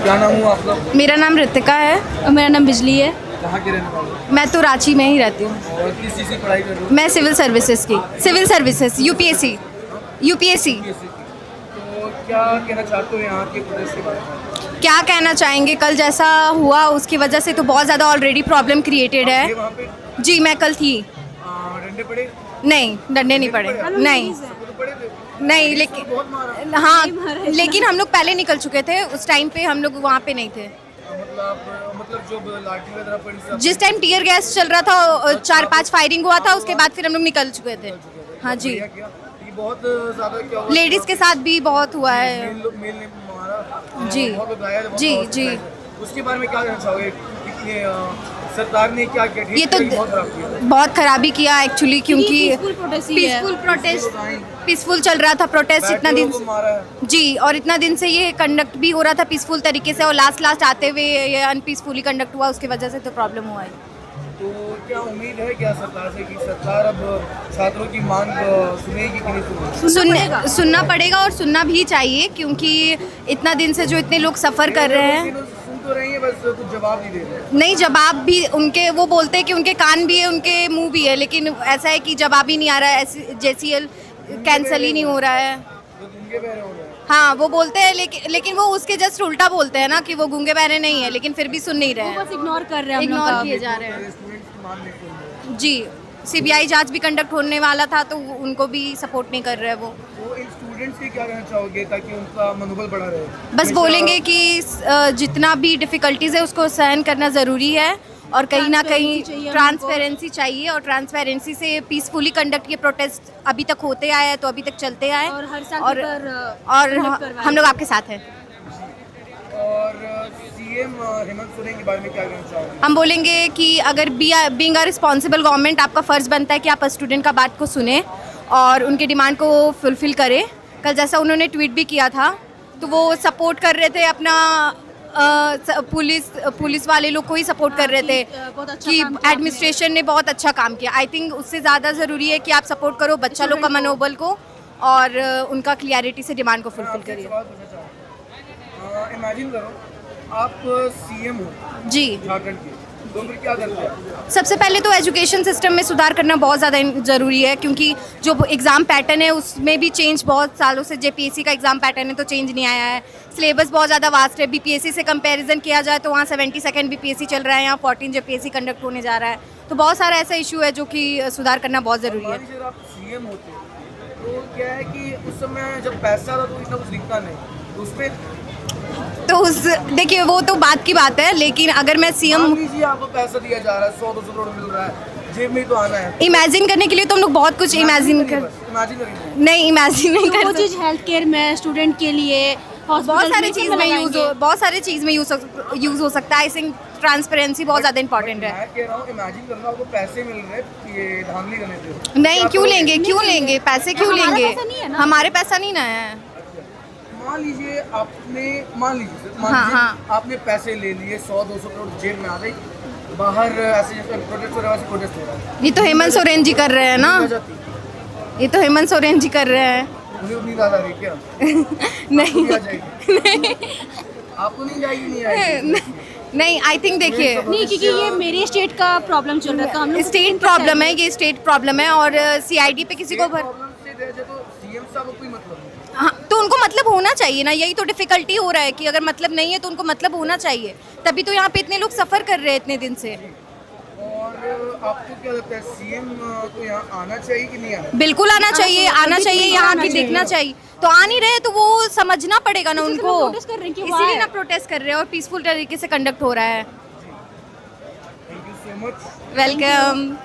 क्या नाम हुआ आपका? मेरा नाम ऋतिका है और मेरा नाम बिजली है। कहाँ के रहने वाले हो? मैं तो रांची में ही रहती हूँ। और किस चीज़ की पढ़ाई कर रहे हो? मैं सिविल सर्विसेज की, सिविल सर्विसेज यूपीएससी। UPSC की। तो क्या कहना चाहते हो यहाँ के प्रोटेस्ट के बारे में? क्या कहना चाहेंगे, कल जैसा हुआ उसकी वजह से तो बहुत ज़्यादा ऑलरेडी प्रॉब्लम क्रिएटेड ये है। वहाँ पे जी मैं कल थी। डंडे पड़े? नहीं डंडे नहीं पड़े, नहीं सबको तो पड़े थे। नहीं, बहुत लेकिन मारा। हाँ, लेकिन हम लोग पहले निकल चुके थे, उस टाइम पे हम लोग वहाँ पे नहीं थे। मतलब जो लाठी वगैरह पड़ी सब जिस टाइम टीयर गैस चल रहा था 4-5 फायरिंग हुआ था, उसके बाद फिर हम लोग निकल चुके थे। हाँ जी, बढ़िया किया। ये बहुत ज़्यादा क्या हुआ? लेडीज़ के साथ भी बहुत हुआ है। मेल ने मारा। जी। बहुत लोग घायल, बहुत जी, लोग जी। घायल। उसके बारे में क्या कहना चाहोगे? इतने सरकार ने क्या किया? ये तो बहुत खराब किया। बहुत खराबी किया एक्चुअली, क्योंकि प्रोटेस्ट पीसफुल चल रहा था प्रोटेस्ट इतना दिन को मारा है। जी, और इतना दिन से ये कंडक्ट भी हो रहा था पीसफुल तरीके से, और लास्ट आते हुए ये अनपीसफुली कंडक्ट हुआ, उसकी वजह से तो प्रॉब्लम हुआ है। तो क्या उम्मीद है क्या सरकार से कि सरकार अब छात्रों की मांग सुनेगी कि नहीं सुनेगी? सुनना पड़ेगा और सुनना भी चाहिए, क्योंकि इतना दिन से जो इतने लोग सफ़र कर रहे हैं। सुन तो रही है, बस कुछ जवाब नहीं दे रहे। नहीं, जवाब भी उनके, वो बोलते हैं कि उनके कान भी है, उनके मुंह भी है, लेकिन ऐसा है कि जवाब ही नहीं आ रहा है। JCL कैंसिल ही नहीं हो रहा है। तो गूंगे बहरे हो रहे हैं। हाँ वो बोलते हैं, लेकिन वो उसके जस्ट उल्टा बोलते हैं ना, कि वो गूंगे बहरे नहीं है, लेकिन फिर भी सुन नहीं रहे हैं, बस इग्नोर कर रहे हैं, इग्नोर किए जा रहे हैं। स्टूडेंट्स की मांग नहीं सुन रहे। जी, CBI जांच भी कंडक्ट होने वाला था, तो उनको भी सपोर्ट नहीं कर रहे वो। तो इन स्टूडेंट्स के क्या कहना चाहोगे ताकि उनका मनोबल बढ़ा रहे? बस बोलेंगे कि जितना भी डिफ़िकल्टीज़ है उसको सहन करना ज़रूरी है, और कहीं ना कहीं ट्रांसपेरेंसी चाहिए, और ट्रांसपेरेंसी से पीसफुली कंडक्ट ये प्रोटेस्ट अभी तक होते आए हैं, तो अभी तक चलते आए, और हर साल और conduct करवाएं। हम लोग आपके साथ हैं। और CM हेमंत सोरेन के बारे में क्या कहना चाहोगे? हम बोलेंगे कि अगर बीइंग अ रिस्पॉन्सिबल गवर्नमेंट, आपका फ़र्ज़ बनता है कि आप स्टूडेंट का बात को सुने और उनके डिमांड को फुलफ़िल करें। कल जैसा उन्होंने ट्वीट भी किया था, तो वो सपोर्ट कर रहे थे अपना, पुलिस वाले लोग को ही सपोर्ट कर रहे थे कि एडमिनिस्ट्रेशन ने बहुत अच्छा काम किया। आई थिंक उससे ज़्यादा ज़रूरी है कि आप सपोर्ट करो बच्चा लोग का मनोबल को, और उनका क्लियरिटी से डिमांड को फुलफ़िल करिए। इमेजिन करो आप CM हो जी, झारखंड के, तो फिर क्या करते हैं? सबसे पहले तो एजुकेशन सिस्टम में सुधार करना बहुत ज़्यादा ज़रूरी है, क्योंकि जो एग्ज़ाम पैटर्न है उसमें भी चेंज बहुत सालों से, JPSC का एग्ज़ाम पैटर्न है तो चेंज नहीं आया है। सिलेबस बहुत ज़्यादा वास्ट है। BPSC से कंपैरिजन किया जाए तो वहाँ 72nd BPSC चल रहा है, यहाँ 14 JPSC कंडक्ट होने जा रहा है। तो बहुत सारा ऐसा इशू है जो कि सुधार करना बहुत ज़रूरी है। जब आप CM होते तो क्या है कि उस समय जब पैसा था तो इतना कुछ दिखता नहीं, तो उसमें तो देखिए वो तो बात की बात है, लेकिन अगर मैं CM, मान लीजिए आपको पैसा दिया जा रहा है, 100-200 करोड़ मिल रहा है, जेब में ही तो आना है। इमेजिन करने के लिए तो हम लोग बहुत कुछ इमेजिन नहीं, इमेजिन नहीं कर वो सकते। चीज़ हेल्थ केयर में स्टूडेंट के लिए बहुत सारी चीज़ में यूज़ हो सकता है। आई थिंक ट्रांसपेरेंसी बहुत ज़्यादा इंपॉर्टेंट है। मैं कह रहा हूँ इमेजिन करना, आपको पैसे मिल रहे हैं, ये धांधली करने से नहीं, क्यों लेंगे पैसे, क्यों लेंगे? हमारे पैसा नहीं ना है। मान लीजिए हाँ। आपने पैसे ले लिए, 100-200 करोड़ जेब में आ गई, बाहर ऐसे प्रोटेस्ट हो रहा है, प्रोटेस्ट हो रहा है। ये तो हेमंत सोरेन जी कर रहे हैं ना, ये तो हेमंत सोरेन जी कर रहे हैं। मुझे उतनी ज़्यादा रही क्या? नहीं आपको भी आ जाएगी? आपको नहीं जाएगी? नहीं आएगी? नहीं, आई थिंक देखिए, नहीं, क्योंकि ये मेरे स्टेट का प्रॉब्लम चल रहा था, हम लोग स्टेट प्रॉब्लम है, ये स्टेट प्रॉब्लम है, और CID पे किसी को प्रॉब्लम से रह जाए तो CM साहब को कोई मतलब नहीं। हाँ, तो उनको मतलब होना चाहिए ना, यही तो डिफिकल्टी हो रहा है कि अगर मतलब नहीं है तो उनको मतलब होना चाहिए, तभी तो यहाँ पे इतने लोग सफ़र कर रहे हैं इतने दिन से। और आपको क्या लगता है CM को यहाँ आना चाहिए कि नहीं आना? बिल्कुल आना चाहिए, यहाँ भी देखना चाहिए। तो आ नहीं रहे तो वो समझना पड़ेगा ना उनको, इसीलिए ना प्रोटेस्ट कर रहे हैं, और पीसफुल तरीके से कंडक्ट हो रहा है। Thank you so much. Welcome.